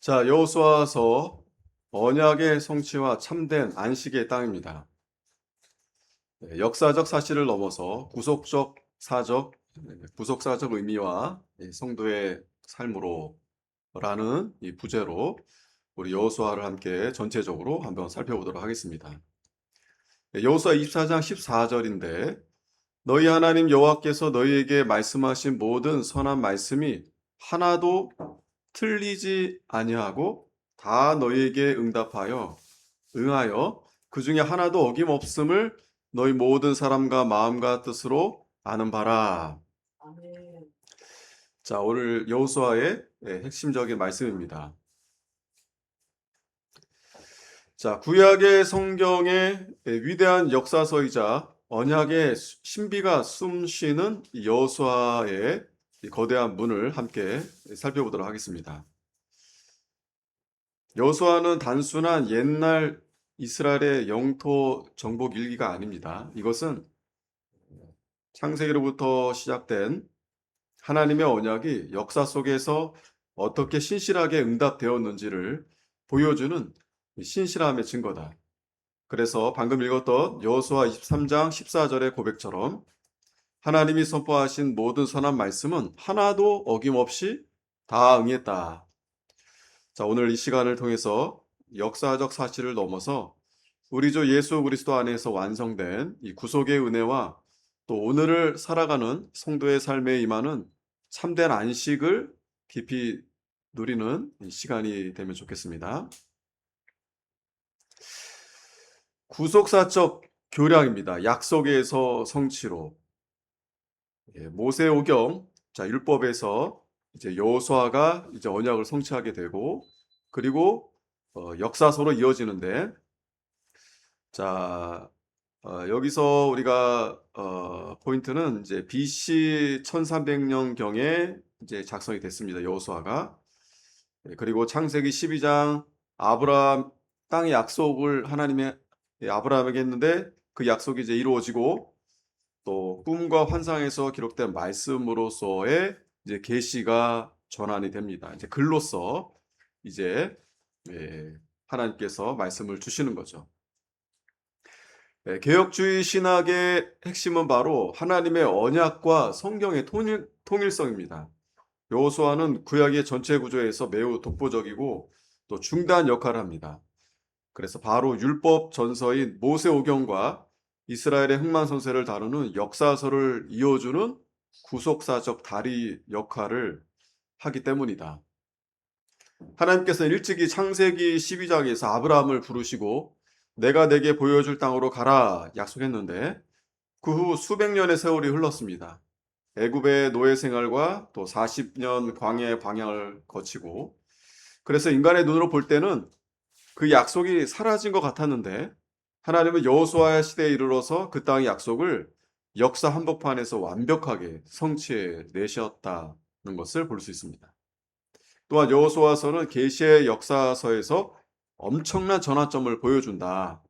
자, 여호수아서 언약의 성취와 참된 안식의 땅입니다. 역사적 사실을 넘어서 구속사적 의미와 성도의 삶으로라는 이 부제로 우리 여호수아를 함께 전체적으로 한번 살펴보도록 하겠습니다. 여호수아 24장 14절인데 너희 하나님 여호와께서 너희에게 말씀하신 모든 선한 말씀이 하나도 틀리지 아니하고 다 너희에게 응하여 그 중에 하나도 어김없음을 너희 모든 사람과 마음과 뜻으로 아는 바라. 자, 오늘 여호수아의 핵심적인 말씀입니다. 자, 구약의 성경의 위대한 역사서이자 언약의 신비가 숨쉬는 여호수아의 거대한 문을 함께 살펴보도록 하겠습니다. 여호수아는 단순한 옛날 이스라엘의 영토 정복 일기가 아닙니다. 이것은 창세기로부터 시작된 하나님의 언약이 역사 속에서 어떻게 신실하게 응답되었는지를 보여주는 신실함의 증거다. 그래서 방금 읽었던 여호수아 23장 14절의 고백처럼 하나님이 선포하신 모든 선한 말씀은 하나도 어김없이 다 응했다. 자, 오늘 이 시간을 통해서 역사적 사실을 넘어서 우리 주 예수 그리스도 안에서 완성된 이 구속의 은혜와 또 오늘을 살아가는 성도의 삶에 임하는 참된 안식을 깊이 누리는 시간이 되면 좋겠습니다. 구속사적 교량입니다. 약속에서 성취로. 모세오경, 자, 율법에서 이제 여호수아가 이제 언약을 성취하게 되고, 그리고 역사서로 이어지는데, 자, 여기서 우리가 포인트는 이제 BC 1300년경에 이제 작성이 됐습니다. 여호수아가. 그리고 창세기 12장 아브라함 땅의 약속을 하나님이 아브라함에게 했는데 그 약속이 이제 이루어지고 또 꿈과 환상에서 기록된 말씀으로서의 이제 계시가 전환이 됩니다. 이제 글로서 이제 하나님께서 말씀을 주시는 거죠. 개혁주의 신학의 핵심은 바로 하나님의 언약과 성경의 통일성입니다. 여호수아는 구약의 전체 구조에서 매우 독보적이고 또 중대한 역할을 합니다. 그래서 바로 율법 전서인 모세오경과 이스라엘의 흥망성쇠를 다루는 역사서를 이어주는 구속사적 다리 역할을 하기 때문이다. 하나님께서 일찍이 창세기 12장에서 아브라함을 부르시고 내가 내게 보여줄 땅으로 가라 약속했는데 그 후 수백 년의 세월이 흘렀습니다. 애굽의 노예 생활과 또 40년 광야의 방향을 거치고 그래서 인간의 눈으로 볼 때는 그 약속이 사라진 것 같았는데 하나님은 여호수아 시대에 이르러서 그 땅의 약속을 역사 한복판에서 완벽하게 성취해 내셨다는 것을 볼 수 있습니다. 또한 여호수아서는 계시의 역사서에서 엄청난 전환점을 보여준다.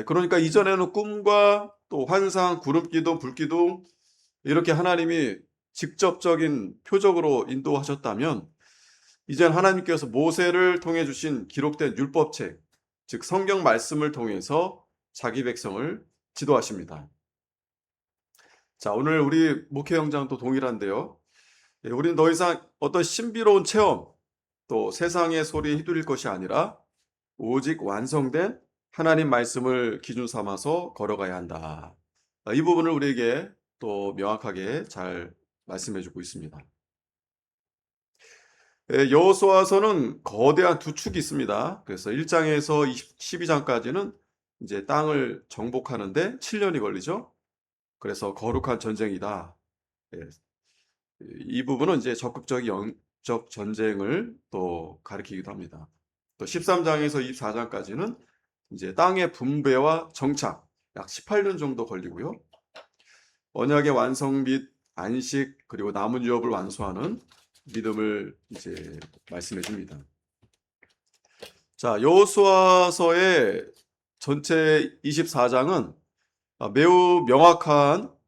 그러니까 이전에는 꿈과 또 환상, 구름기둥, 불기둥 이렇게 하나님이 직접적인 표적으로 인도하셨다면 이젠 하나님께서 모세를 통해 주신 기록된 율법책, 즉 성경 말씀을 통해서 자기 백성을 지도하십니다. 자, 오늘 우리 목회 영장도 동일한데요. 우리는 더 이상 어떤 신비로운 체험, 또 세상의 소리에 휘둘릴 것이 아니라 오직 완성된 하나님 말씀을 기준 삼아서 걸어가야 한다. 이 부분을 우리에게 또 명확하게 잘 말씀해 주고 있습니다. 여호수아서는 거대한 두 축이 있습니다. 그래서 1장에서 12장까지는 이제 땅을 정복하는데 7년이 걸리죠. 그래서 거룩한 전쟁이다. 예, 이 부분은 이제 적극적 영적 전쟁을 또 가리키기도 합니다. 또 13장에서 24장까지는 이제 땅의 분배와 정착 약 18년 정도 걸리고요. 언약의 완성 및 안식 그리고 남은 유업을 완수하는 믿음을 이제 말씀해 줍니다. 자, 여호수아서의 전체 24장은 매우 명확하고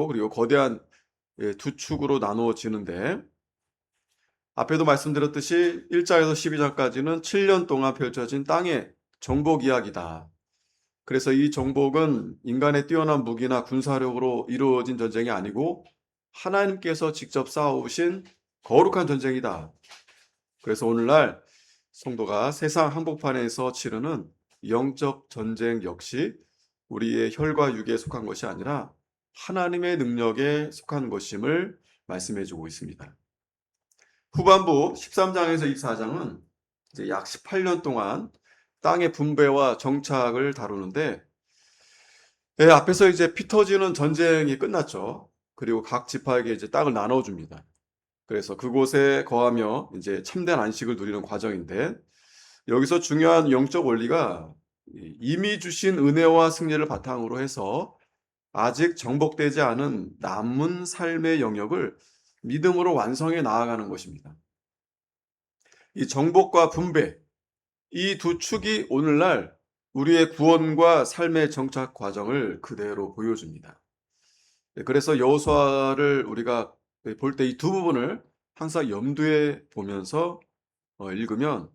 그리고 거대한 두 축으로 나누어지는데 앞에도 말씀드렸듯이 1장에서 12장까지는 7년 동안 펼쳐진 땅의 정복 이야기다. 그래서 이 정복은 인간의 뛰어난 무기나 군사력으로 이루어진 전쟁이 아니고 하나님께서 직접 싸우신 거룩한 전쟁이다. 그래서 오늘날 성도가 세상 한복판에서 치르는 영적 전쟁 역시 우리의 혈과 육에 속한 것이 아니라 하나님의 능력에 속한 것임을 말씀해 주고 있습니다. 후반부 13장에서 24장은 이제 약 18년 동안 땅의 분배와 정착을 다루는데, 앞에서 이제 피 터지는 전쟁이 끝났죠. 그리고 각 지파에게 이제 땅을 나눠줍니다. 그래서 그곳에 거하며 이제 참된 안식을 누리는 과정인데, 여기서 중요한 영적 원리가 이미 주신 은혜와 승리를 바탕으로 해서 아직 정복되지 않은 남은 삶의 영역을 믿음으로 완성해 나아가는 것입니다. 이 정복과 분배, 이 두 축이 오늘날 우리의 구원과 삶의 정착 과정을 그대로 보여줍니다. 그래서 여호수아를 우리가 볼 때 이 두 부분을 항상 염두에 보면서 읽으면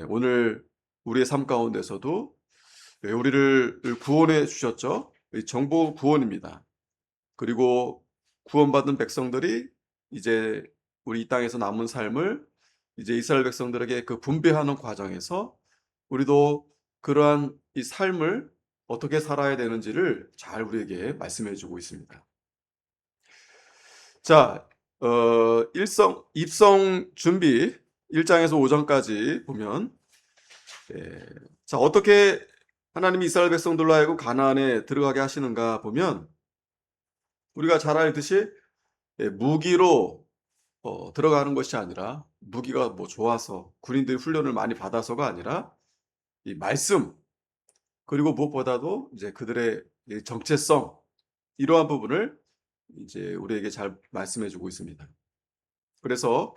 오늘 우리의 삶 가운데서도 우리를 구원해 주셨죠. 정복 구원입니다. 그리고 구원받은 백성들이 이제 우리 이 땅에서 남은 삶을 이제 이스라엘 백성들에게 그 분배하는 과정에서 우리도 그러한 이 삶을 어떻게 살아야 되는지를 잘 우리에게 말씀해 주고 있습니다. 자, 입성 준비 1장에서 5장까지 보면, 자, 어떻게 하나님이 이스라엘 백성들로 하여금 가나안에 들어가게 하시는가 보면, 우리가 잘 알듯이 무기로 들어가는 것이 아니라, 무기가 뭐 좋아서 군인들이 훈련을 많이 받아서가 아니라 이 말씀, 그리고 무엇보다도 이제 그들의 이 정체성, 이러한 부분을 이제 우리에게 잘 말씀해 주고 있습니다. 그래서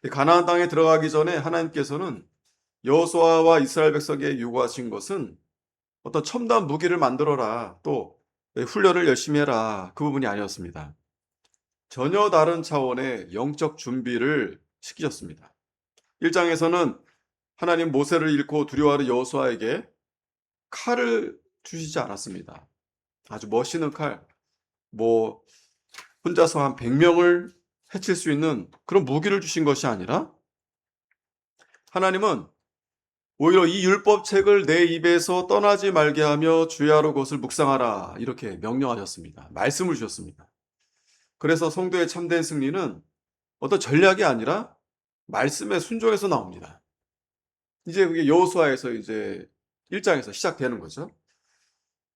가나안 땅에 들어가기 전에 하나님께서는 여호수아와 이스라엘 백성에게 요구하신 것은 어떤 첨단 무기를 만들어라, 또 훈련을 열심히 해라, 그 부분이 아니었습니다. 전혀 다른 차원의 영적 준비를 시키셨습니다. 1장에서는 하나님 모세를 잃고 두려워하는 여호수아에게 칼을 주시지 않았습니다. 아주 멋있는 칼, 뭐 혼자서 한 100명을 해칠 수 있는 그런 무기를 주신 것이 아니라, 하나님은 오히려 이 율법책을 내 입에서 떠나지 말게 하며 주야로 그것을 묵상하라, 이렇게 명령하셨습니다. 말씀을 주셨습니다. 그래서 성도의 참된 승리는 어떤 전략이 아니라 말씀의 순종에서 나옵니다. 이제 그게 여호수아에서 이제 1장에서 시작되는 거죠.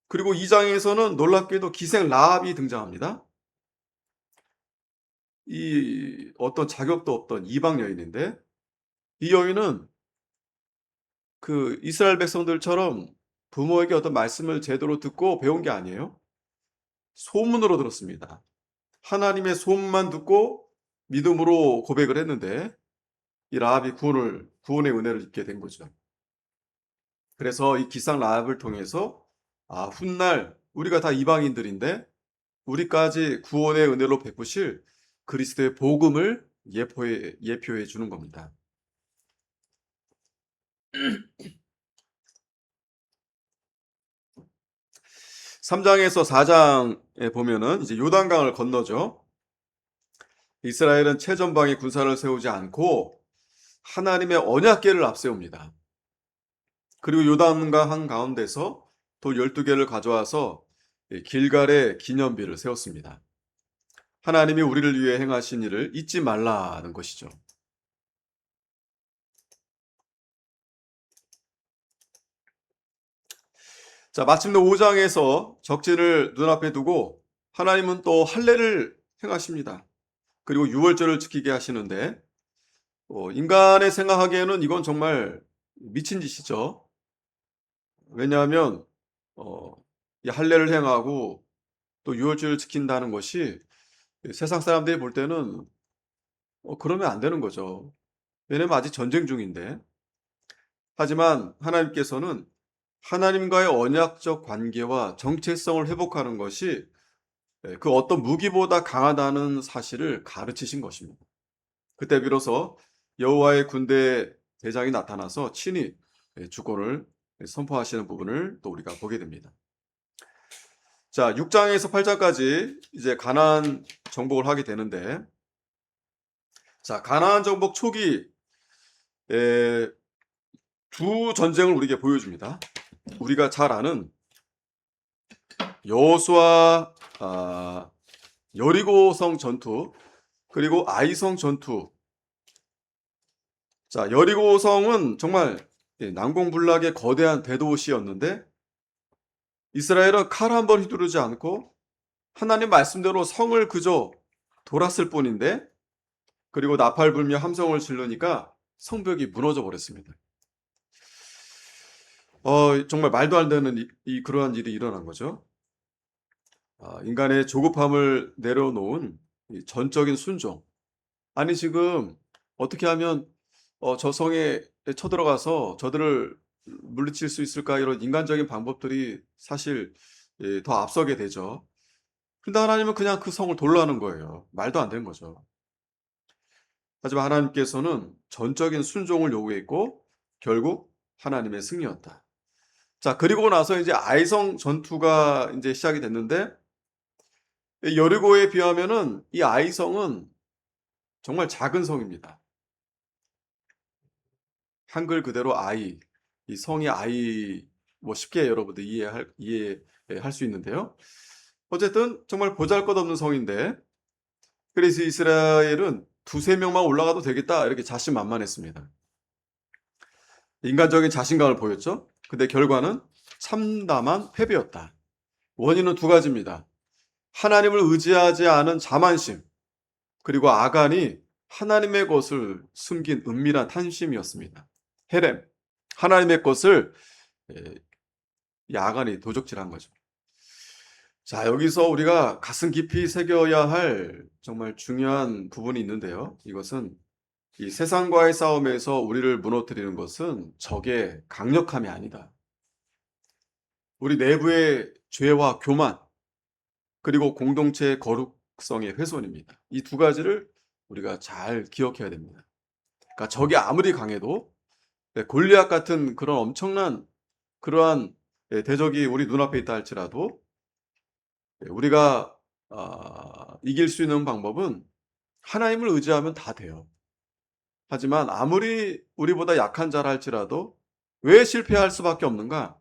그리고 2장에서는 놀랍게도 기생 라합이 등장합니다. 이 어떤 자격도 없던 이방 여인인데, 이 여인은 그 이스라엘 백성들처럼 부모에게 어떤 말씀을 제대로 듣고 배운 게 아니에요. 소문으로 들었습니다. 하나님의 소문만 듣고 믿음으로 고백을 했는데, 이 라합이 구원의 은혜를 입게 된 거죠. 그래서 이 기상 라합을 통해서 훗날 우리가 다 이방인들인데 우리까지 구원의 은혜로 베푸실 그리스도의 복음을 예표해 주는 겁니다. 3장에서 4장에 보면은 이제 요단강을 건너죠. 이스라엘은 최전방에 군사를 세우지 않고 하나님의 언약궤를 앞세웁니다. 그리고 요단강 한가운데서 돌 12개를 가져와서 길갈의 기념비를 세웠습니다. 하나님이 우리를 위해 행하신 일을 잊지 말라는 것이죠. 자, 마침내 5장에서 적진을 눈앞에 두고 하나님은 또 할례를 행하십니다. 그리고 유월절을 지키게 하시는데, 인간의 생각하기에는 이건 정말 미친 짓이죠. 왜냐하면 이 할례를 행하고 또 유월절을 지킨다는 것이 세상 사람들이 볼 때는 그러면 안 되는 거죠. 왜냐면 아직 전쟁 중인데. 하지만 하나님께서는 하나님과의 언약적 관계와 정체성을 회복하는 것이 그 어떤 무기보다 강하다는 사실을 가르치신 것입니다. 그때 비로소 여호와의 군대 대장이 나타나서 친히 주권을 선포하시는 부분을 또 우리가 보게 됩니다. 자, 6장에서 8장까지 이제 가나안 정복을 하게 되는데, 자, 가나안 정복 초기 두 전쟁을 우리에게 보여줍니다. 우리가 잘 아는 여호수아 여리고성 전투, 그리고 아이성 전투. 자, 여리고성은 정말 난공불락의 거대한 대도시였는데 이스라엘은 칼 한 번 휘두르지 않고 하나님 말씀대로 성을 그저 돌았을 뿐인데, 그리고 나팔 불며 함성을 지르니까 성벽이 무너져 버렸습니다. 정말 말도 안 되는 그러한 일이 일어난 거죠. 인간의 조급함을 내려놓은 이 전적인 순종. 아니, 지금 어떻게 하면 저 성에 쳐들어가서 저들을 물리칠 수 있을까, 이런 인간적인 방법들이 사실 더 앞서게 되죠. 근데 하나님은 그냥 그 성을 돌로 하는 거예요. 말도 안 되는 거죠. 하지만 하나님께서는 전적인 순종을 요구했고 결국 하나님의 승리였다. 자, 그리고 나서 이제 아이성 전투가 이제 시작이 됐는데, 여리고에 비하면은 이 아이성은 정말 작은 성입니다. 한글 그대로 아이, 이 성이 아이, 뭐 쉽게 여러분들 이해할 수 있는데요. 어쨌든 정말 보잘것없는 성인데, 그래서 이스라엘은 두세 명만 올라가도 되겠다, 이렇게 자신만만했습니다. 인간적인 자신감을 보였죠. 근데 결과는 참담한 패배였다. 원인은 두 가지입니다. 하나님을 의지하지 않은 자만심, 그리고 아간이 하나님의 것을 숨긴 은밀한 탐심이었습니다. 헤렘, 하나님의 것을 이 아간이 도적질한 거죠. 자, 여기서 우리가 가슴 깊이 새겨야 할 정말 중요한 부분이 있는데요. 이것은 이 세상과의 싸움에서 우리를 무너뜨리는 것은 적의 강력함이 아니다. 우리 내부의 죄와 교만, 그리고 공동체의 거룩성의 훼손입니다. 이 두 가지를 우리가 잘 기억해야 됩니다. 그러니까 적이 아무리 강해도 골리앗 같은 그런 엄청난 그러한 대적이 우리 눈앞에 있다 할지라도 우리가 이길 수 있는 방법은 하나님을 의지하면 다 돼요. 하지만 아무리 우리보다 약한 자라 할지라도 왜 실패할 수밖에 없는가?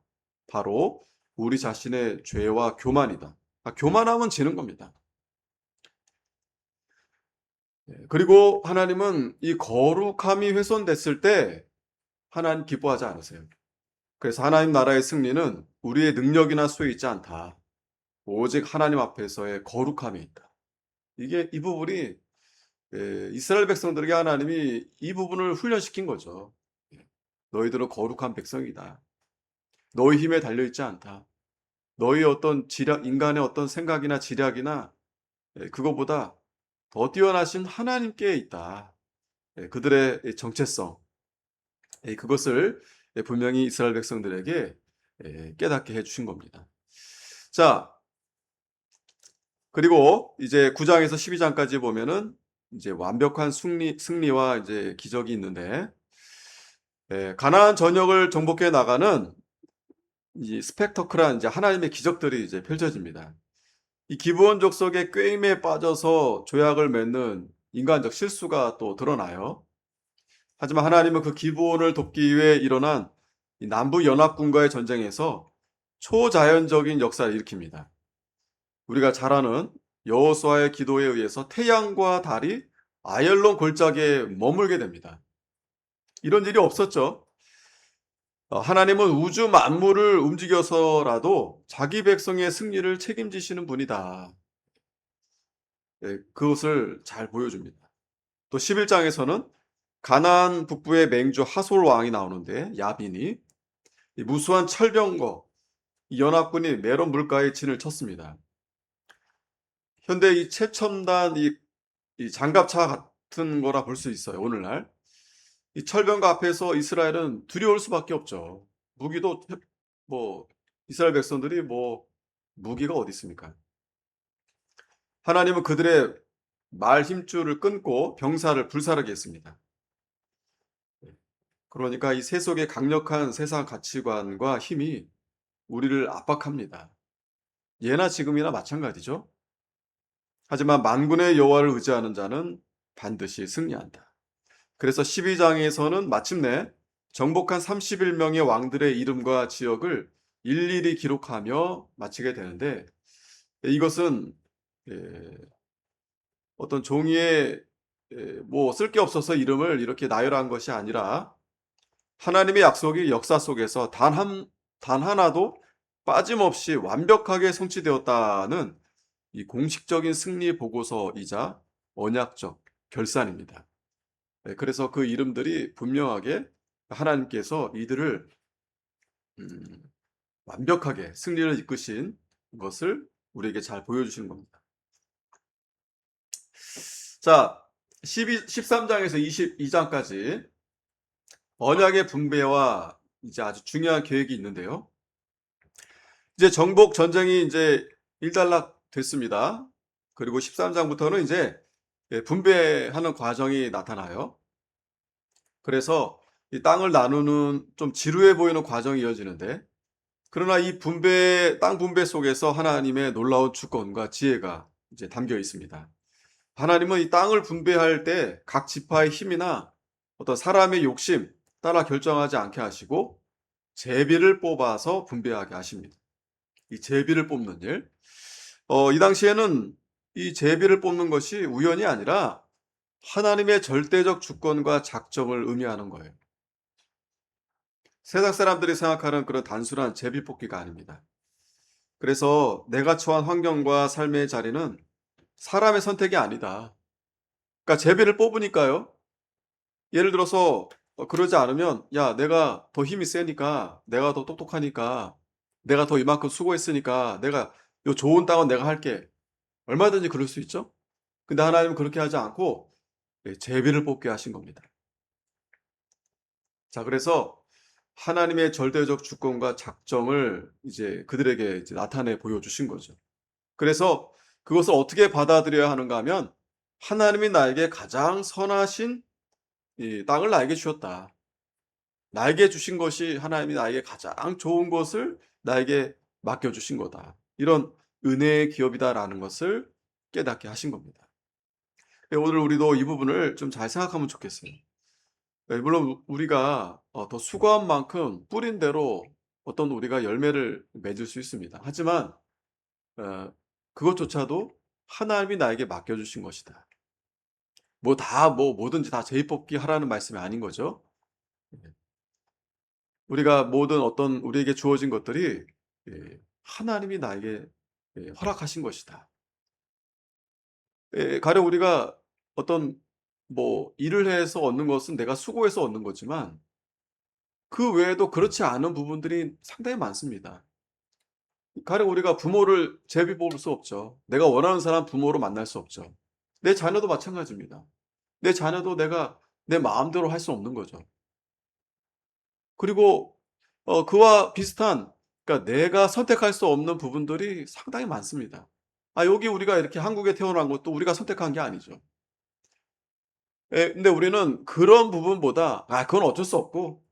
바로 우리 자신의 죄와 교만이다. 교만하면 지는 겁니다. 그리고 하나님은 이 거룩함이 훼손됐을 때 하나님 기뻐하지 않으세요. 그래서 하나님 나라의 승리는 우리의 능력이나 수에 있지 않다. 오직 하나님 앞에서의 거룩함에 있다. 이 부분이 이스라엘 백성들에게 하나님이 이 부분을 훈련시킨 거죠. 너희들은 거룩한 백성이다. 너희 힘에 달려있지 않다. 너희 어떤 인간의 어떤 생각이나 지략이나 그거보다 더 뛰어나신 하나님께 있다. 그들의 정체성, 그것을 분명히 이스라엘 백성들에게 깨닫게 해주신 겁니다. 자, 그리고 이제 9장에서 12장까지 보면은 이제 완벽한 승리와 이제 기적이 있는데, 가나안 전역을 정복해 나가는 이 스펙터클한 이제 하나님의 기적들이 이제 펼쳐집니다. 이 기브온 족속의 꾀임에 빠져서 조약을 맺는 인간적 실수가 또 드러나요. 하지만 하나님은 그 기브온을 돕기 위해 일어난 이 남부 연합군과의 전쟁에서 초자연적인 역사를 일으킵니다. 우리가 잘 아는 여호수아의 기도에 의해서 태양과 달이 아열론 골짜기에 머물게 됩니다. 이런 일이 없었죠. 하나님은 우주 만물을 움직여서라도 자기 백성의 승리를 책임지시는 분이다. 그것을 잘 보여줍니다. 또 11장에서는 가나안 북부의 맹주 하솔 왕이 나오는데, 야빈이 이 무수한 철병거 이 연합군이 메론 물가에 진을 쳤습니다. 현대 이 최첨단 이 장갑차 같은 거라 볼 수 있어요. 오늘날 이 철병거 앞에서 이스라엘은 두려울 수밖에 없죠. 무기도 뭐 이스라엘 백성들이 뭐 무기가 어디 있습니까? 하나님은 그들의 말 힘줄을 끊고 병사를 불사르게 했습니다. 그러니까 이 세속의 강력한 세상 가치관과 힘이 우리를 압박합니다. 예나 지금이나 마찬가지죠. 하지만 만군의 여호와를 의지하는 자는 반드시 승리한다. 그래서 12장에서는 마침내 정복한 31명의 왕들의 이름과 지역을 일일이 기록하며 마치게 되는데, 이것은 어떤 종이에 뭐 쓸 게 없어서 이름을 이렇게 나열한 것이 아니라 하나님의 약속이 역사 속에서 단 하나도 빠짐없이 완벽하게 성취되었다는 이 공식적인 승리 보고서이자 언약적 결산입니다. 그래서 그 이름들이 분명하게 하나님께서 이들을 음, 완벽하게 승리를 이끄신 것을 우리에게 잘 보여주시는 겁니다. 자, 13장에서 22장까지 언약의 분배와 이제 아주 중요한 계획이 있는데요. 이제 정복 전쟁이 이제 일단락 됐습니다. 그리고 13장부터는 이제 분배하는 과정이 나타나요. 그래서 이 땅을 나누는 좀 지루해 보이는 과정이 이어지는데, 그러나 이 땅 분배 속에서 하나님의 놀라운 주권과 지혜가 이제 담겨 있습니다. 하나님은 이 땅을 분배할 때 각 지파의 힘이나 어떤 사람의 욕심 따라 결정하지 않게 하시고 제비를 뽑아서 분배하게 하십니다. 이 제비를 뽑는 일. 이 당시에는 이 제비를 뽑는 것이 우연이 아니라 하나님의 절대적 주권과 작정을 의미하는 거예요. 세상 사람들이 생각하는 그런 단순한 제비 뽑기가 아닙니다. 그래서 내가 처한 환경과 삶의 자리는 사람의 선택이 아니다. 그러니까 제비를 뽑으니까요. 예를 들어서 그러지 않으면, 야, 내가 더 힘이 세니까, 내가 더 똑똑하니까, 내가 더 이만큼 수고했으니까, 내가 요 좋은 땅은 내가 할게. 얼마든지 그럴 수 있죠. 근데 하나님은 그렇게 하지 않고 제비를 뽑게 하신 겁니다. 자, 그래서 하나님의 절대적 주권과 작정을 이제 그들에게 이제 나타내 보여주신 거죠. 그래서 그것을 어떻게 받아들여야 하는가 하면, 하나님이 나에게 가장 선하신 이 땅을 나에게 주셨다. 나에게 주신 것이 하나님이 나에게 가장 좋은 것을 나에게 맡겨주신 거다. 이런 은혜의 기업이다라는 것을 깨닫게 하신 겁니다. 오늘 우리도 이 부분을 좀 잘 생각하면 좋겠어요. 물론 우리가 더 수고한 만큼 뿌린 대로 어떤 우리가 열매를 맺을 수 있습니다. 하지만 그것조차도 하나님이 나에게 맡겨주신 것이다. 뭐든지 다 제비뽑기 하라는 말씀이 아닌 거죠. 우리가 모든 어떤 우리에게 주어진 것들이 하나님이 나에게 허락하신 것이다. 가령 우리가 어떤 일을 해서 얻는 것은 내가 수고해서 얻는 거지만, 그 외에도 그렇지 않은 부분들이 상당히 많습니다. 가령 우리가 부모를 제비 뽑을 수 없죠. 내가 원하는 사람 부모로 만날 수 없죠. 내 자녀도 마찬가지입니다. 내 자녀도 내가 내 마음대로 할 수 없는 거죠. 그리고 그와 비슷한, 그러니까 내가 선택할 수 없는 부분들이 상당히 많습니다. 여기 우리가 이렇게 한국에 태어난 것도 우리가 선택한 게 아니죠. 근데 우리는 그런 부분보다 그건 어쩔 수 없고,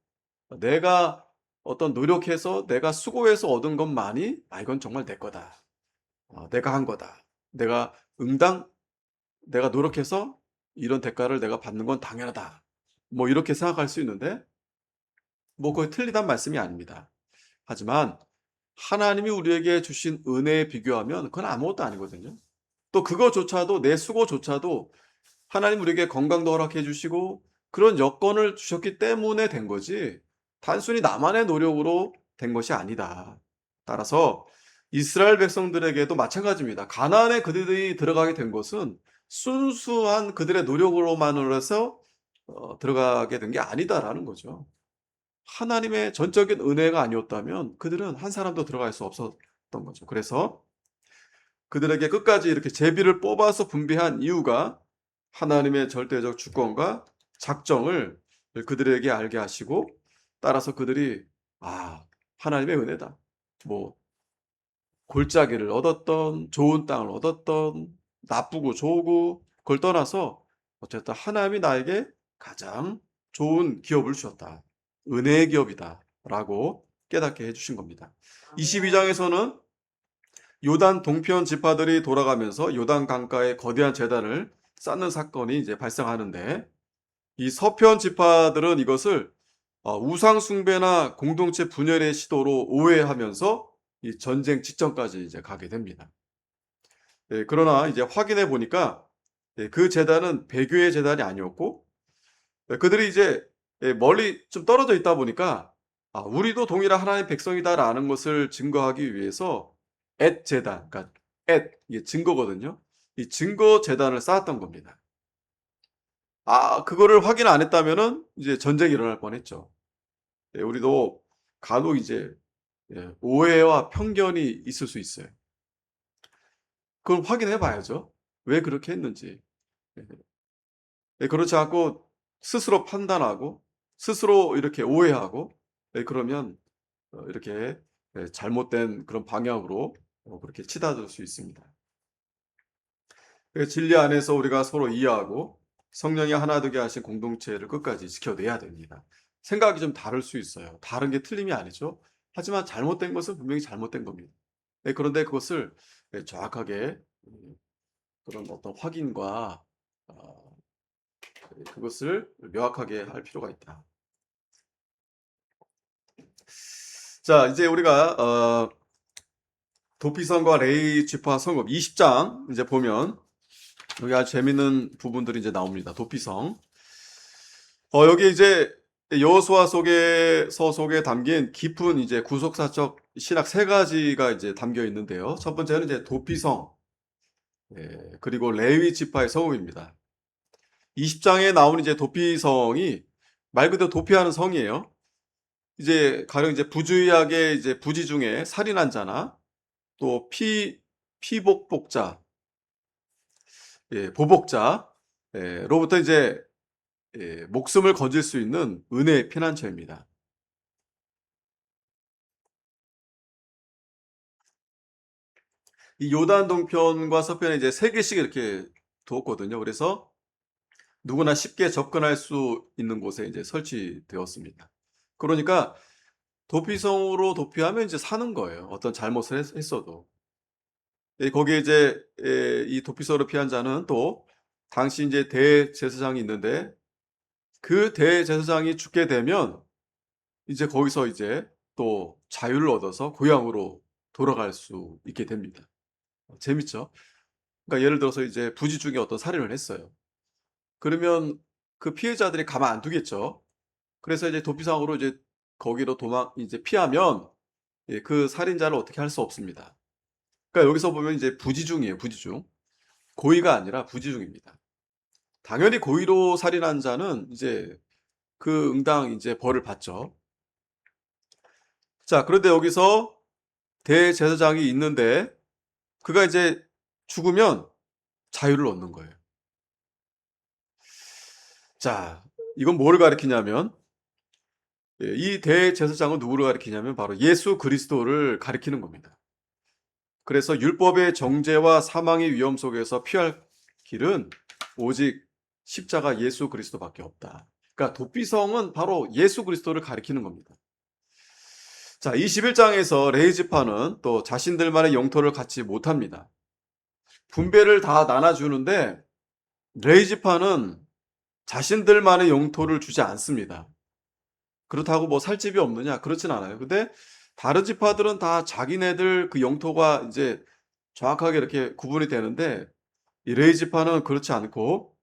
내가 어떤 노력해서 내가 수고해서 얻은 것만이 이건 정말 내 거다. 내가 한 거다. 응당 내가 노력해서 이런 대가를 내가 받는 건 당연하다. 이렇게 생각할 수 있는데, 그게 틀리단 말씀이 아닙니다. 하지만 하나님이 우리에게 주신 은혜에 비교하면 그건 아무것도 아니거든요. 또 그거조차도, 내 수고조차도 하나님 우리에게 건강도 허락해 주시고 그런 여건을 주셨기 때문에 된 거지, 단순히 나만의 노력으로 된 것이 아니다. 따라서 이스라엘 백성들에게도 마찬가지입니다. 가나안에 그들이 들어가게 된 것은 순수한 그들의 노력으로만으로 해서 들어가게 된 게 아니다라는 거죠. 하나님의 전적인 은혜가 아니었다면 그들은 한 사람도 들어갈 수 없었던 거죠. 그래서 그들에게 끝까지 이렇게 제비를 뽑아서 분배한 이유가 하나님의 절대적 주권과 작정을 그들에게 알게 하시고, 따라서 그들이 하나님의 은혜다. 골짜기를 얻었던, 좋은 땅을 얻었던, 나쁘고 좋고 그걸 떠나서 어쨌든 하나님이 나에게 가장 좋은 기업을 주셨다. 은혜의 기업이다라고 깨닫게 해주신 겁니다. 22장에서는 요단 동편 지파들이 돌아가면서 요단 강가에 거대한 제단을 쌓는 사건이 이제 발생하는데, 이 서편 지파들은 이것을 우상 숭배나 공동체 분열의 시도로 오해하면서 이 전쟁 직전까지 이제 가게 됩니다. 그러나 이제 확인해 보니까 그 제단은 배교의 제단이 아니었고, 그들이 이제 멀리 좀 떨어져 있다 보니까 우리도 동일한 하나님의 백성이다라는 것을 증거하기 위해서 엣 제단, 그러니까 이게 증거거든요. 이 증거 제단을 쌓았던 겁니다. 그거를 확인 안 했다면은 이제 전쟁이 일어날 뻔했죠. 우리도 간혹 이제 오해와 편견이 있을 수 있어요. 그걸 확인해 봐야죠. 왜 그렇게 했는지. 그렇지 않고 스스로 판단하고 스스로 이렇게 오해하고 그러면 이렇게 잘못된 그런 방향으로 그렇게 치닫을 수 있습니다. 진리 안에서 우리가 서로 이해하고 성령이 하나 되게 하신 공동체를 끝까지 지켜내야 됩니다. 생각이 좀 다를 수 있어요. 다른 게 틀림이 아니죠. 하지만 잘못된 것은 분명히 잘못된 겁니다. 그런데 그것을 정확하게 그런 어떤 확인과 그것을 명확하게 할 필요가 있다. 자, 이제 우리가 도피성과 레위 지파 성읍 20장 이제 보면 여기 아주 재밌는 부분들이 이제 나옵니다. 도피성. 여기 이제 여호수아 속에 담긴 깊은 이제 구속사적 신학 세 가지가 이제 담겨 있는데요. 첫 번째는 이제 도피성, 그리고 레위 지파의 성읍입니다. 20장에 나오는 이제 도피성이 말 그대로 도피하는 성이에요. 이제 가령 이제 부주의하게 이제 부지 중에 살인한 자나 또 피복복자, 보복자, 로부터 이제 목숨을 건질 수 있는 은혜의 피난처입니다. 이 요단 동편과 서편에 이제 세 개씩 이렇게 두었거든요. 그래서 누구나 쉽게 접근할 수 있는 곳에 이제 설치되었습니다. 그러니까 도피성으로 도피하면 이제 사는 거예요. 어떤 잘못을 했어도. 거기에 이제 이 도피성으로 피한 자는 또 당시 이제 대제사장이 있는데 그 대제사장이 죽게 되면 이제 거기서 이제 또 자유를 얻어서 고향으로 돌아갈 수 있게 됩니다. 재밌죠? 그러니까 예를 들어서 이제 부지 중에 어떤 살인을 했어요. 그러면 그 피해자들이 가만 안 두겠죠. 그래서 이제 도피성으로 이제 거기로 이제 피하면 그 살인자를 어떻게 할 수 없습니다. 그러니까 여기서 보면 이제 부지중이에요, 부지중. 고의가 아니라 부지중입니다. 당연히 고의로 살인한 자는 이제 그 응당 이제 벌을 받죠. 자, 그런데 여기서 대제사장이 있는데 그가 이제 죽으면 자유를 얻는 거예요. 자, 이건 뭐를 가리키냐면 이 대제사장은 누구를 가리키냐면 바로 예수 그리스도를 가리키는 겁니다. 그래서 율법의 정죄와 사망의 위험 속에서 피할 길은 오직 십자가 예수 그리스도밖에 없다. 그러니까 도피성은 바로 예수 그리스도를 가리키는 겁니다. 자, 21장에서 레위 지파는 또 자신들만의 영토를 갖지 못합니다. 분배를 다 나눠주는데 레위 지파는 자신들만의 영토를 주지 않습니다. 그렇다고 뭐 살 집이 없느냐? 그렇진 않아요. 근데 다른 지파들은 다 자기네들 그 영토가 이제 정확하게 이렇게 구분이 되는데 이 레위 지파는 그렇지 않고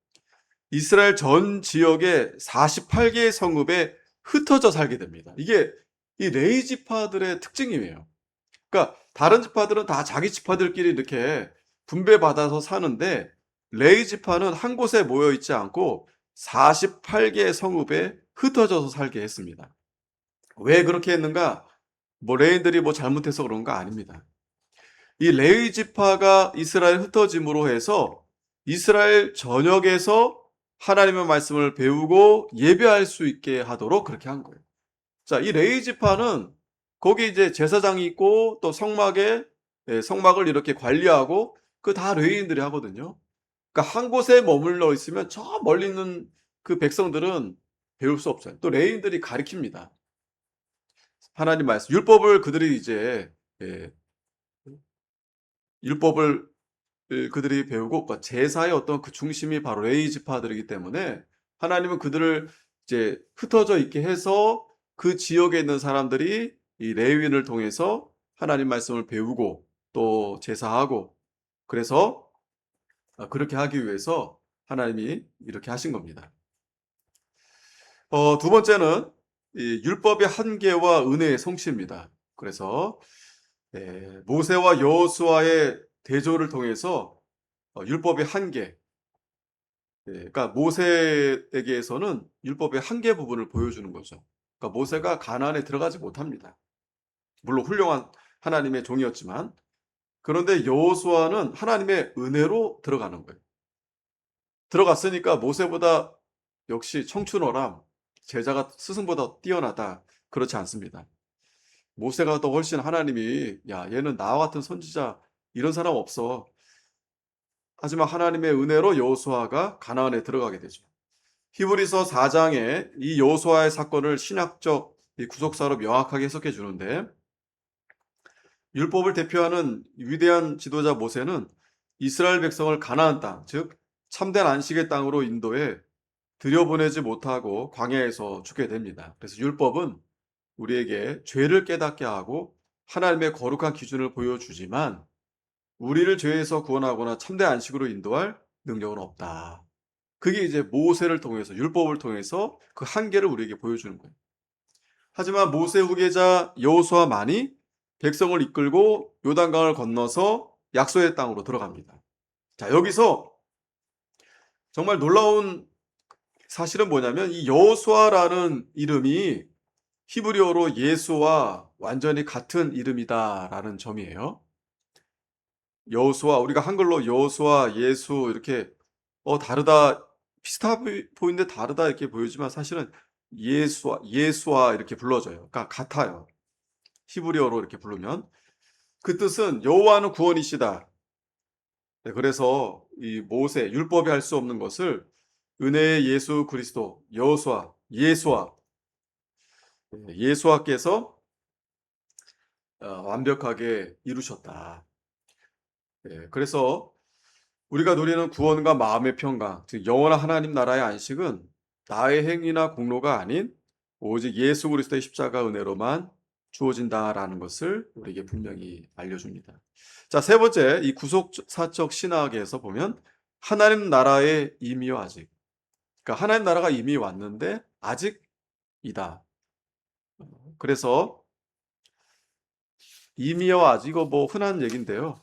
이스라엘 전 지역의 48개의 성읍에 흩어져 살게 됩니다. 이게 이 레위 지파들의 특징이에요. 그러니까 다른 지파들은 다 자기 지파들끼리 이렇게 분배받아서 사는데 레위 지파는 한 곳에 모여 있지 않고 48개의 성읍에 흩어져서 살게 했습니다. 왜 그렇게 했는가? 뭐 레위인들이 뭐 잘못해서 그런 거 아닙니다. 이 레위 지파가 이스라엘 흩어짐으로 해서 이스라엘 전역에서 하나님의 말씀을 배우고 예배할 수 있게 하도록 그렇게 한 거예요. 자, 이 레위 지파는 거기 이제 제사장이 있고 또 성막을 이렇게 관리하고 그 다 레위인들이 하거든요. 그러니까 한 곳에 머물러 있으면 저 멀리 있는 그 백성들은 배울 수 없어요. 또 레위인들이 가르칩니다. 하나님 말씀, 율법을 그들이 이제 예, 율법을 그들이 배우고 그러니까 제사의 어떤 그 중심이 바로 레위 지파들이기 때문에 하나님은 그들을 이제 흩어져 있게 해서 그 지역에 있는 사람들이 이 레위인을 통해서 하나님 말씀을 배우고 또 제사하고 그래서 그렇게 하기 위해서 하나님이 이렇게 하신 겁니다. 두 번째는 이 율법의 한계와 은혜의 성취입니다. 그래서 모세와 여호수아의 대조를 통해서 율법의 한계, 그러니까 모세에게서는 율법의 한계 부분을 보여주는 거죠. 그러니까 모세가 가나안에 들어가지 못합니다. 물론 훌륭한 하나님의 종이었지만 그런데 여호수아는 하나님의 은혜로 들어가는 거예요. 들어갔으니까 모세보다 역시 청춘어람, 제자가 스승보다 뛰어나다. 그렇지 않습니다. 모세가 더 훨씬 하나님이 야 얘는 나와 같은 선지자 이런 사람 없어. 하지만 하나님의 은혜로 여호수아가 가나안에 들어가게 되죠. 히브리서 4장에 이 여호수아의 사건을 신학적 구속사로 명확하게 해석해 주는데 율법을 대표하는 위대한 지도자 모세는 이스라엘 백성을 가나안 땅, 즉 참된 안식의 땅으로 인도해 들여보내지 못하고 광야에서 죽게 됩니다. 그래서 율법은 우리에게 죄를 깨닫게 하고 하나님의 거룩한 기준을 보여주지만 우리를 죄에서 구원하거나 참된 안식으로 인도할 능력은 없다. 그게 이제 모세를 통해서 율법을 통해서 그 한계를 우리에게 보여주는 거예요. 하지만 모세 후계자 여호수아만이 백성을 이끌고 요단강을 건너서 약속의 땅으로 들어갑니다. 자, 여기서 정말 놀라운 사실은 뭐냐면 이 여호수아라는 이름이 히브리어로 예수와 완전히 같은 이름이다라는 점이에요. 여호수아, 우리가 한글로 여호수아, 예수 이렇게 다르다, 비슷해 보이는데 다르다 이렇게 보이지만 사실은 예수와 이렇게 불러져요. 그러니까 같아요. 히브리어로 이렇게 부르면 그 뜻은 여호와는 구원이시다. 네, 그래서 이 모세 율법이 할 수 없는 것을 은혜의 예수 그리스도 예수와께서 완벽하게 이루셨다. 네, 그래서 우리가 누리는 구원과 마음의 평강, 즉 영원한 하나님 나라의 안식은 나의 행위나 공로가 아닌 오직 예수 그리스도의 십자가 은혜로만 주어진다라는 것을 우리에게 분명히 알려줍니다. 자, 세 번째, 이 구속사적 신학에서 보면 하나님 나라의 이미와 아직. 그러니까 하나님 나라가 이미 왔는데 아직이다. 그래서 이미와 아직, 이거 뭐 흔한 얘기인데요.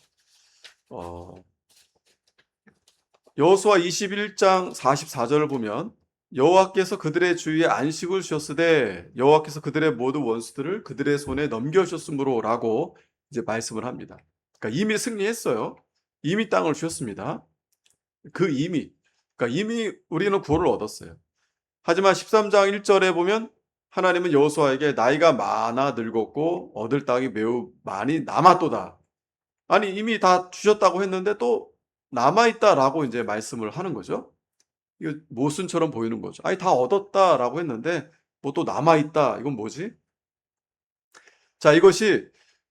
여호수아 21장 44절을 보면 여호와께서 그들의 주위에 안식을 주셨으되 여호와께서 그들의 모든 원수들을 그들의 손에 넘겨주셨으므로라고 이제 말씀을 합니다. 그러니까 이미 승리했어요. 이미 땅을 주셨습니다. 그 이미, 그러니까 이미 우리는 구원을 얻었어요. 하지만 13장 1절에 보면 하나님은 여호수아에게 나이가 많아 늙었고 얻을 땅이 매우 많이 남았도다. 아니 이미 다 주셨다고 했는데 또 남아있다라고 이제 말씀을 하는 거죠. 이거 모순처럼 보이는 거죠. 아니 다 얻었다라고 했는데 뭐 또 남아있다. 이건 뭐지? 자, 이것이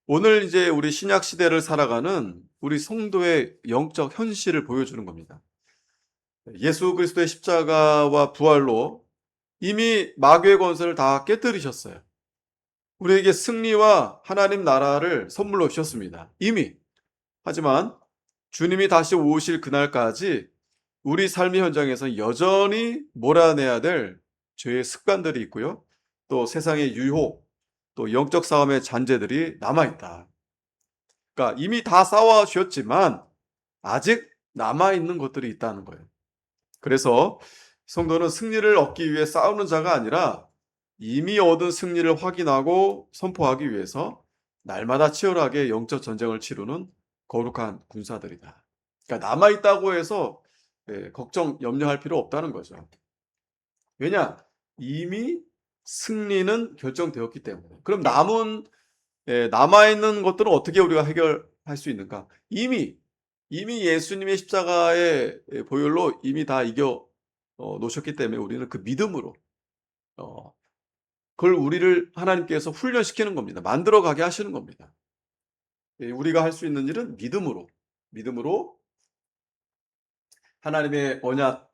오늘 이제 우리 신약 시대를 살아가는 우리 성도의 영적 현실을 보여주는 겁니다. 예수 그리스도의 십자가와 부활로 이미 마귀의 권세를 다 깨뜨리셨어요. 우리에게 승리와 하나님 나라를 선물로 주셨습니다. 이미. 하지만 주님이 다시 오실 그날까지 우리 삶의 현장에서 여전히 몰아내야 될 죄의 습관들이 있고요. 또 세상의 유혹, 또 영적 싸움의 잔재들이 남아있다. 그러니까 이미 다 싸워주셨지만 아직 남아있는 것들이 있다는 거예요. 그래서 성도는 승리를 얻기 위해 싸우는 자가 아니라 이미 얻은 승리를 확인하고 선포하기 위해서 날마다 치열하게 영적 전쟁을 치르는 거룩한 군사들이다. 그러니까 남아있다고 해서 걱정, 염려할 필요 없다는 거죠. 왜냐? 이미 승리는 결정되었기 때문에. 그럼 남아있는 것들은 어떻게 우리가 해결할 수 있는가? 이미 예수님의 십자가의 보혈로 이미 다 이겨 놓으셨기 때문에 우리는 그 믿음으로 어, 그걸 우리를 하나님께서 훈련시키는 겁니다. 만들어가게 하시는 겁니다. 예, 우리가 할 수 있는 일은 믿음으로 하나님의 언약,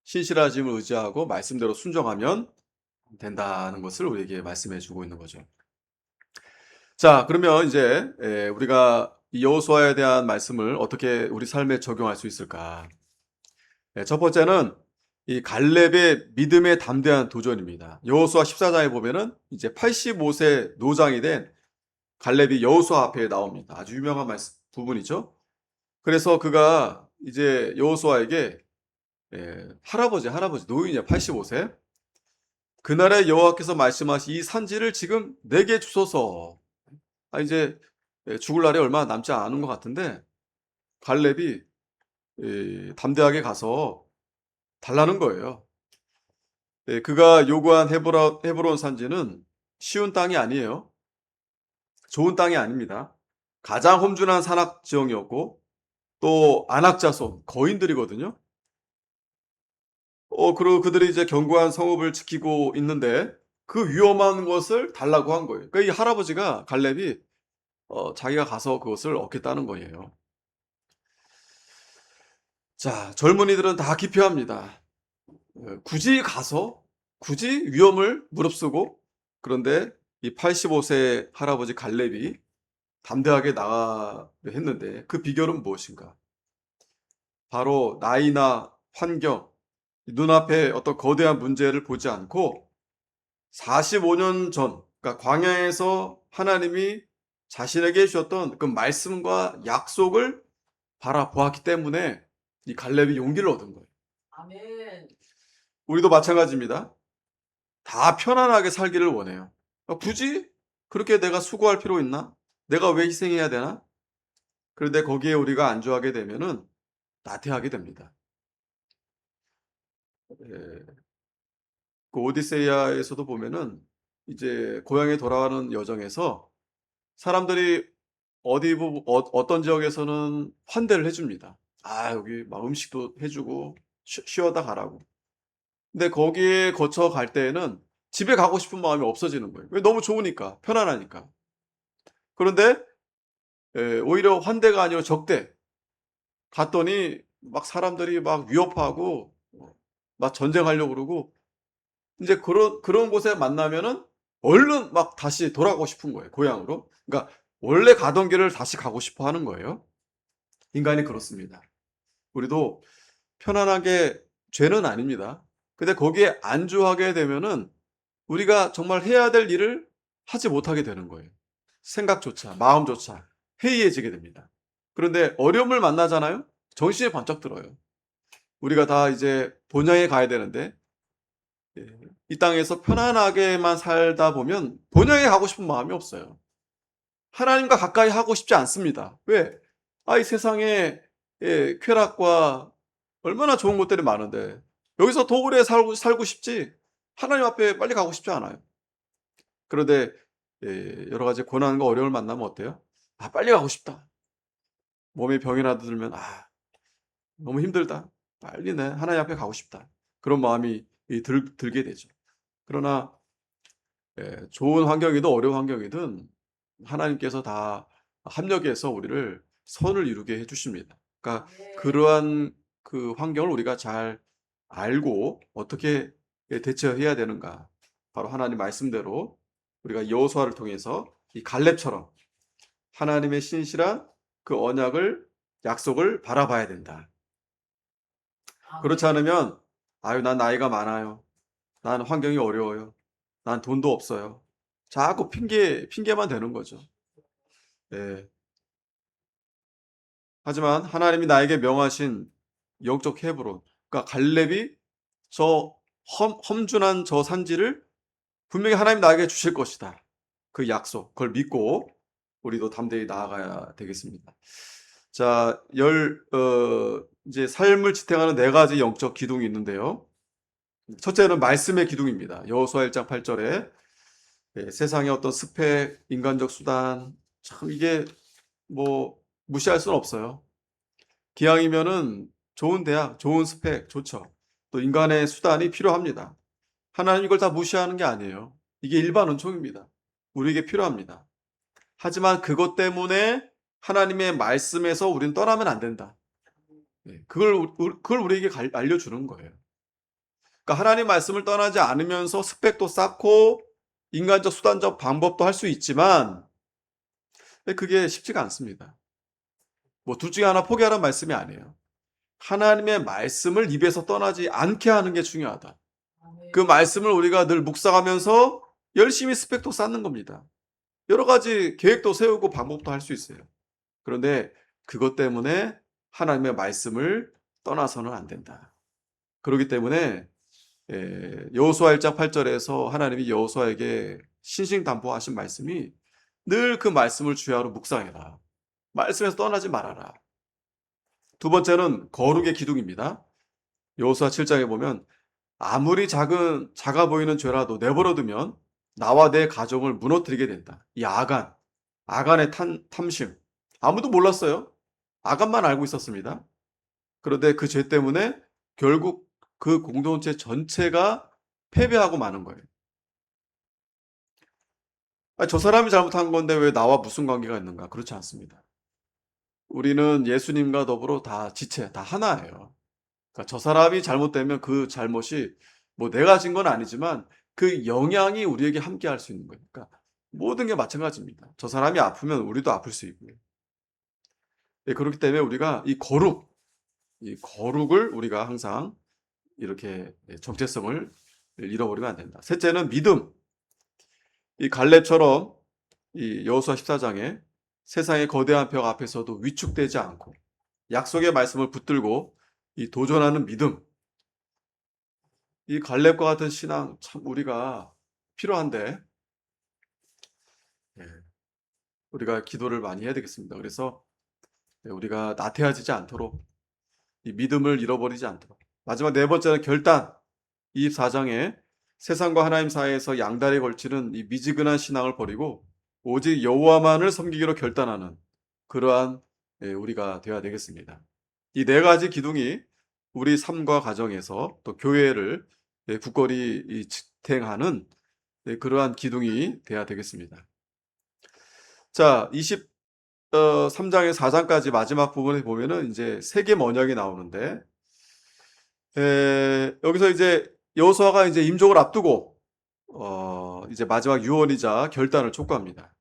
신실하심을 의지하고 말씀대로 순종하면 된다는 것을 우리에게 말씀해 주고 있는 거죠. 자, 그러면 이제 우리가 이 여호수아에 대한 말씀을 어떻게 우리 삶에 적용할 수 있을까? 첫 번째는 이 갈렙의 믿음에 담대한 도전입니다. 여호수아 14장에 보면은 이제 85세 노장이 된 갈렙이 여호수아 앞에 나옵니다. 아주 유명한 부분이죠. 그래서 그가 이제 여호수아에게 할아버지 노인이야 85세. 그날에 여호와께서 말씀하신 이 산지를 지금 내게 주소서. 이제 죽을 날이 얼마 남지 않은 것 같은데 갈렙이 담대하게 가서 달라는 거예요. 그가 요구한 헤브론 산지는 쉬운 땅이 아니에요. 좋은 땅이 아닙니다. 가장 험준한 산악 지형이었고 또 안악자손 거인들이거든요. 그리고 그들이 이제 견고한 성읍을 지키고 있는데 그 위험한 것을 달라고 한 거예요. 그러니까 이 할아버지가 갈렙이 자기가 가서 그것을 얻겠다는 거예요. 자, 젊은이들은 다 기피합니다. 굳이 위험을 무릅쓰고 그런데 이 85세 할아버지 갈렙이 담대하게 나가 했는데 그 비결은 무엇인가? 바로 나이나 환경, 눈앞에 어떤 거대한 문제를 보지 않고 45년 전, 그러니까 광야에서 하나님이 자신에게 주셨던 그 말씀과 약속을 바라보았기 때문에 이 갈렙이 용기를 얻은 거예요. 아멘. 우리도 마찬가지입니다. 다 편안하게 살기를 원해요. 굳이 그렇게 내가 수고할 필요 있나? 내가 왜 희생해야 되나? 그런데 거기에 우리가 안주하게 되면은 나태하게 됩니다. 예, 그 오디세이아에서도 보면은 이제 고향에 돌아가는 여정에서 사람들이 어떤 지역에서는 환대를 해줍니다. 여기 막 음식도 해주고 쉬어다 가라고. 근데 거기에 거쳐 갈 때에는 집에 가고 싶은 마음이 없어지는 거예요. 왜? 너무 좋으니까, 편안하니까. 그런데 오히려 환대가 아니라 적대. 갔더니 막 사람들이 막 위협하고 막 전쟁하려고 그러고 이제 그런 곳에 만나면은 얼른 막 다시 돌아가고 싶은 거예요, 고향으로. 그러니까 원래 가던 길을 다시 가고 싶어 하는 거예요. 인간이 그렇습니다. 우리도 편안하게 죄는 아닙니다. 근데 거기에 안주하게 되면은 우리가 정말 해야 될 일을 하지 못하게 되는 거예요. 생각조차, 마음조차 해이해지게 됩니다. 그런데 어려움을 만나잖아요? 정신이 번쩍 들어요. 우리가 다 이제 본향에 가야 되는데 예, 이 땅에서 편안하게만 살다 보면 본향에 가고 싶은 마음이 없어요. 하나님과 가까이 하고 싶지 않습니다. 왜? 이 세상에 쾌락과 얼마나 좋은 것들이 많은데 여기서 더 오래 살고 싶지 하나님 앞에 빨리 가고 싶지 않아요. 그런데 여러 가지 고난과 어려움을 만나면 어때요? 빨리 가고 싶다. 몸에 병이라도 들면 너무 힘들다. 빨리 내 하나님 앞에 가고 싶다. 그런 마음이 들게 되죠. 그러나 좋은 환경이든 어려운 환경이든 하나님께서 다 합력해서 우리를 선을 이루게 해 주십니다. 그러니까 아멘. 그러한 그 환경을 우리가 잘 알고 어떻게 대처해야 되는가. 바로 하나님 말씀대로 우리가 여호수아를 통해서 이 갈렙처럼 하나님의 신실한 그 언약을 약속을 바라봐야 된다. 그렇지 아멘. 않으면 난 나이가 많아요. 난 환경이 어려워요. 난 돈도 없어요. 자꾸 핑계만 대는 거죠. 네. 하지만 하나님이 나에게 명하신 영적 헤브론, 그러니까 갈렙이 저 험준한 저 산지를 분명히 하나님 나에게 주실 것이다. 그 약속, 그걸 믿고 우리도 담대히 나아가야 되겠습니다. 자, 이제 삶을 지탱하는 네 가지 영적 기둥이 있는데요. 첫째는 말씀의 기둥입니다. 여호수아 1장 8절에 세상의 어떤 스펙, 인간적 수단, 참 이게 뭐 무시할 수는 없어요. 기왕이면은 좋은 대학, 좋은 스펙 좋죠. 또 인간의 수단이 필요합니다. 하나님 이걸 다 무시하는 게 아니에요. 이게 일반 은총입니다. 우리에게 필요합니다. 하지만 그것 때문에 하나님의 말씀에서 우리는 떠나면 안 된다. 그걸 우리에게 알려주는 거예요. 그러니까 하나님 말씀을 떠나지 않으면서 스펙도 쌓고 인간적 수단적 방법도 할 수 있지만 그게 쉽지가 않습니다. 뭐 둘 중에 하나 포기하라는 말씀이 아니에요. 하나님의 말씀을 입에서 떠나지 않게 하는 게 중요하다. 그 말씀을 우리가 늘 묵상하면서 열심히 스펙도 쌓는 겁니다. 여러 가지 계획도 세우고 방법도 할 수 있어요. 그런데 그것 때문에 하나님의 말씀을 떠나서는 안 된다. 그렇기 때문에 여호수아 1장 8절에서 하나님이 여호수아에게 신신당부하신 말씀이 늘 그 말씀을 주야로 묵상해라. 말씀에서 떠나지 말아라. 두 번째는 거룩의 기둥입니다. 여호수아 7장에 보면 아무리 작아 보이는 죄라도 내버려두면 나와 내 가정을 무너뜨리게 된다. 이 아간의 탐심. 아무도 몰랐어요. 아간만 알고 있었습니다. 그런데 그 죄 때문에 결국 그 공동체 전체가 패배하고 마는 거예요. 저 사람이 잘못한 건데 왜 나와 무슨 관계가 있는가? 그렇지 않습니다. 우리는 예수님과 더불어 다 지체, 다 하나예요. 그러니까 저 사람이 잘못되면 그 잘못이 뭐 내가 진 건 아니지만 그 영향이 우리에게 함께 할 수 있는 거예요. 그러니까 모든 게 마찬가지입니다. 저 사람이 아프면 우리도 아플 수 있고요. 그렇기 때문에 우리가 이 거룩을 우리가 항상 이렇게 정체성을 잃어버리면 안 된다. 셋째는 믿음. 이 갈렙처럼 이 여호수아 14장에 세상의 거대한 벽 앞에서도 위축되지 않고 약속의 말씀을 붙들고 이 도전하는 믿음. 이 갈렙과 같은 신앙 참 우리가 필요한데 우리가 기도를 많이 해야 되겠습니다. 그래서 우리가 나태해지지 않도록 이 믿음을 잃어버리지 않도록. 마지막 네 번째는 결단. 24장에 세상과 하나님 사이에서 양다리에 걸치는 이 미지근한 신앙을 버리고 오직 여호와만을 섬기기로 결단하는 그러한 우리가 되어야 되겠습니다. 이 네 가지 기둥이 우리 삶과 가정에서 또 교회를 굳건히 지탱하는 그러한 기둥이 되어야 되겠습니다. 자, 23장에 4장까지 마지막 부분에 보면은 이제 세겜 언약이 나오는데 여기서 이제 여호수아가 이제 임종을 앞두고 이제 마지막 유언이자 결단을 촉구합니다.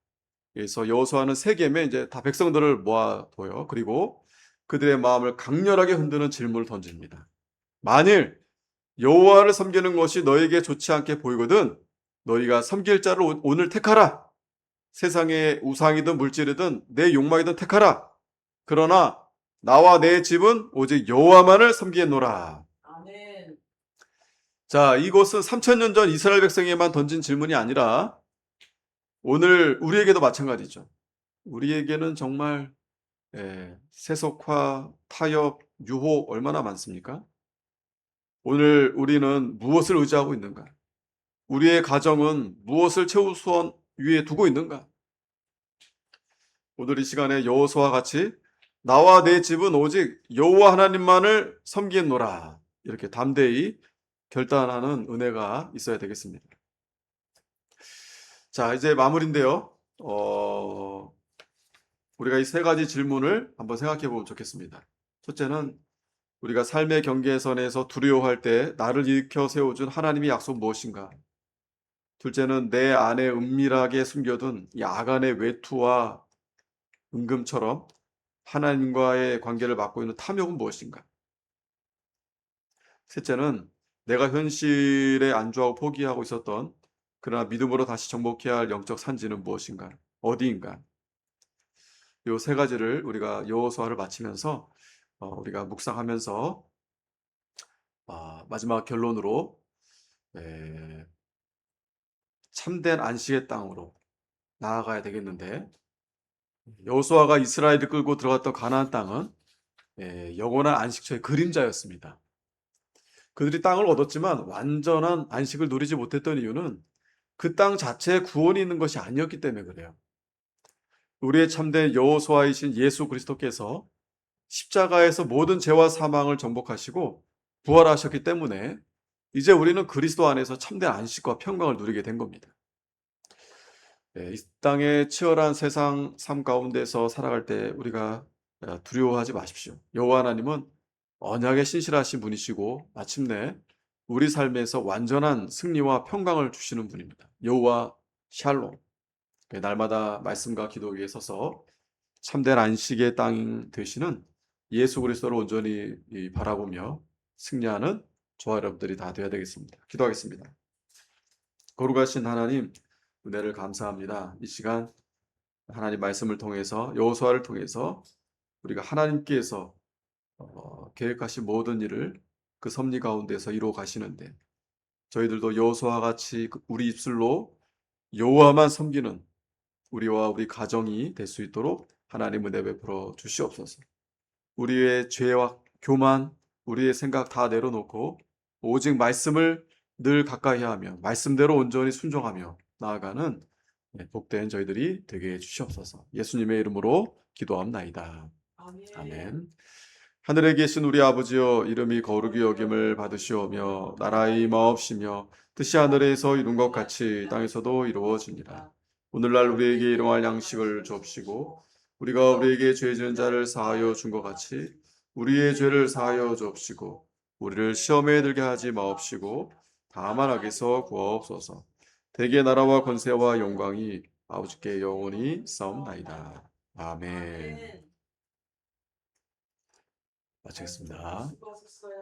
그래서 여호수아는 세겜에 이제 다 백성들을 모아둬요. 그리고 그들의 마음을 강렬하게 흔드는 질문을 던집니다. 만일 여호와를 섬기는 것이 너에게 좋지 않게 보이거든 너희가 섬길 자를 오늘 택하라. 세상의 우상이든 물질이든 내 욕망이든 택하라. 그러나 나와 내 집은 오직 여호와만을 섬기겠노라. 아멘. 자, 이것은 3000년 전 이스라엘 백성에만 던진 질문이 아니라 오늘 우리에게도 마찬가지죠. 우리에게는 정말 세속화, 타협, 유혹 얼마나 많습니까? 오늘 우리는 무엇을 의지하고 있는가? 우리의 가정은 무엇을 최우선 위에 두고 있는가? 오늘 이 시간에 여호수아와 같이 나와 내 집은 오직 여호와 하나님만을 섬기노라 이렇게 담대히 결단하는 은혜가 있어야 되겠습니다. 자, 이제 마무리인데요. 우리가 이 세 가지 질문을 한번 생각해 보면 좋겠습니다. 첫째는 우리가 삶의 경계선에서 두려워할 때 나를 일으켜 세워준 하나님의 약속 무엇인가? 둘째는 내 안에 은밀하게 숨겨둔 이 아간의 외투와 은금처럼 하나님과의 관계를 맡고 있는 탐욕은 무엇인가? 셋째는 내가 현실에 안주하고 포기하고 있었던 그러나 믿음으로 다시 정복해야 할 영적 산지는 무엇인가? 어디인가? 이 세 가지를 우리가 여호수아를 마치면서 우리가 묵상하면서 마지막 결론으로 참된 안식의 땅으로 나아가야 되겠는데 여호수아가 이스라엘을 끌고 들어갔던 가나안 땅은 영원한 안식처의 그림자였습니다. 그들이 땅을 얻었지만 완전한 안식을 누리지 못했던 이유는 그 땅 자체에 구원이 있는 것이 아니었기 때문에 그래요. 우리의 참된 여호수아이신 예수 그리스도께서 십자가에서 모든 죄와 사망을 정복하시고 부활하셨기 때문에 이제 우리는 그리스도 안에서 참된 안식과 평강을 누리게 된 겁니다. 이 땅의 치열한 세상 삶 가운데서 살아갈 때 우리가 두려워하지 마십시오. 여호와 하나님은 언약에 신실하신 분이시고 마침내 우리 삶에서 완전한 승리와 평강을 주시는 분입니다. 여호와 샬롬. 날마다 말씀과 기도 위에 서서 참된 안식의 땅 되시는 예수 그리스도를 온전히 바라보며 승리하는 저와 여러분들이 다 되어야 되겠습니다. 기도하겠습니다. 거룩하신 하나님, 은혜를 감사합니다. 이 시간 하나님 말씀을 통해서 여호수아를 통해서 우리가 하나님께서 계획하신 모든 일을 그 섭리 가운데서 이루어 가시는데 저희들도 여호수아와 같이 우리 입술로 여호와만 섬기는 우리와 우리 가정이 될 수 있도록 하나님 은혜 베풀어 주시옵소서. 우리의 죄와 교만, 우리의 생각 다 내려놓고 오직 말씀을 늘 가까이 하며 말씀대로 온전히 순종하며 나아가는 복된 저희들이 되게 해주시옵소서. 예수님의 이름으로 기도합나이다. 아멘. 하늘에 계신 우리 아버지여, 이름이 거룩히 여김을 받으시오며 나라의 임하옵시며 뜻이 하늘에서 이룬 것 같이 땅에서도 이루어지니라. 오늘날 우리에게 일용할 양식을 주옵시고 우리가 우리에게 죄 지은 자를 사하여 준 것 같이 우리의 죄를 사하여 주옵시고 우리를 시험에 들게 하지 마옵시고 다만 악에서 구하옵소서. 대개 나라와 권세와 영광이 아버지께 영원히 싸움나이다. 아멘. 마치겠습니다. 수고하셨어요.